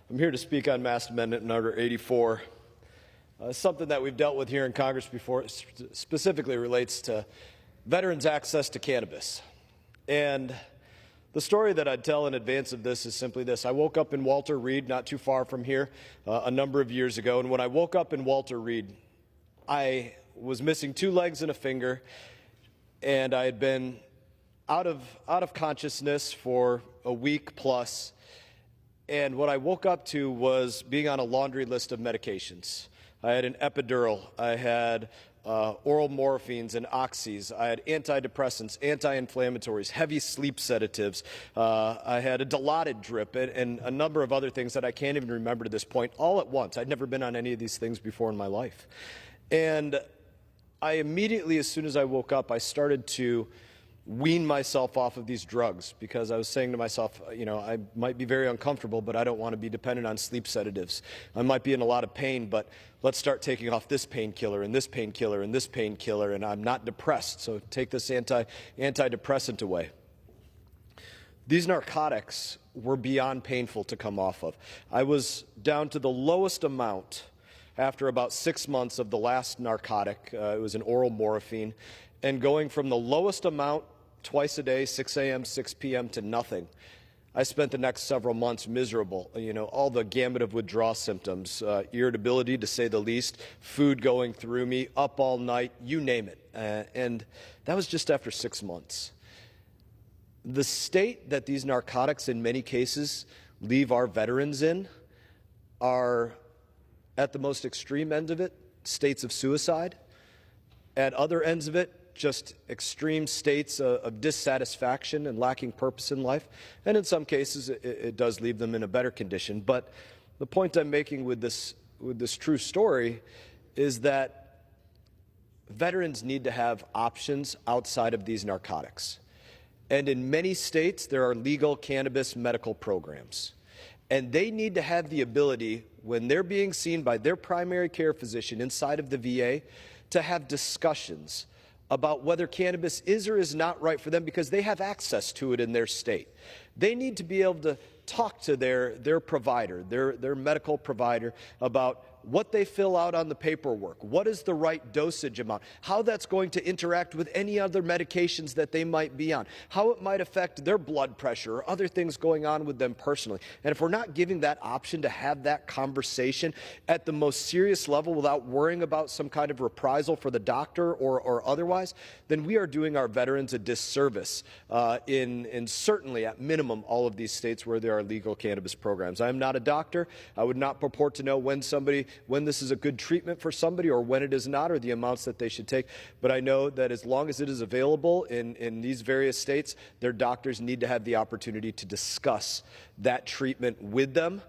I'm here to speak on Mast Amendment number 84. Something that we've dealt with here in Congress before. Specifically relates to veterans' access to cannabis. And the story that I'd tell in advance of this is simply this. I woke up in Walter Reed, not too far from here, a number of years ago. And when I woke up in Walter Reed, I was missing 2 legs and a finger, and I had been out of consciousness for a week plus. And what I woke up to was being on a laundry list of medications. I had an epidural, I had oral morphines and oxys, I had antidepressants, anti-inflammatories, heavy sleep sedatives, I had a Dilaudid drip, and a number of other things that I can't even remember to this point, all at once. I'd never been on any of these things before in my life. And I immediately, as soon as I woke up, I started to wean myself off of these drugs because I was saying to myself, I might be very uncomfortable, but I don't want to be dependent on sleep sedatives. I might be in a lot of pain, but let's start taking off this painkiller and this painkiller and this painkiller, and I'm not depressed, so take this antidepressant away. These narcotics were beyond painful to come off of. I was down to the lowest amount after about 6 months of the last narcotic. It was an oral morphine, and going from the lowest amount twice a day, 6 a.m., 6 p.m. to nothing. I spent the next several months miserable, all the gamut of withdrawal symptoms, irritability to say the least, food going through me, up all night, you name it. And that was just after 6 months. The state that these narcotics in many cases leave our veterans in are, at the most extreme end of it, states of suicide. At other ends of it, just extreme states of dissatisfaction and lacking purpose in life. And in some cases, it does leave them in a better condition. But the point I'm making with this true story is that veterans need to have options outside of these narcotics. And in many states, there are legal cannabis medical programs. And they need to have the ability, when they're being seen by their primary care physician inside of the VA, to have discussions about whether cannabis is or is not right for them because they have access to it in their state. They need to be able to talk to their provider, their medical provider, about what they fill out on the paperwork, what is the right dosage amount, how that's going to interact with any other medications that they might be on, how it might affect their blood pressure or other things going on with them personally. And if we're not giving that option to have that conversation at the most serious level without worrying about some kind of reprisal for the doctor or otherwise, then we are doing our veterans a disservice in certainly at minimum all of these states where there are legal cannabis programs. I am not a doctor. I would not purport to know when this is a good treatment for somebody or when it is not, or the amounts that they should take. But I know that as long as it is available in these various states, their doctors need to have the opportunity to discuss that treatment with them.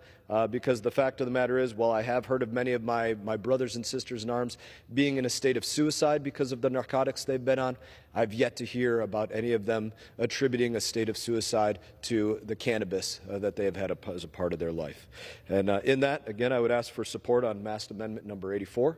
Because the fact of the matter is, while I have heard of many of my brothers and sisters in arms being in a state of suicide because of the narcotics they've been on, I've yet to hear about any of them attributing a state of suicide to the cannabis that they have had as a part of their life. And in that, again, I would ask for support on Mast Amendment number 84.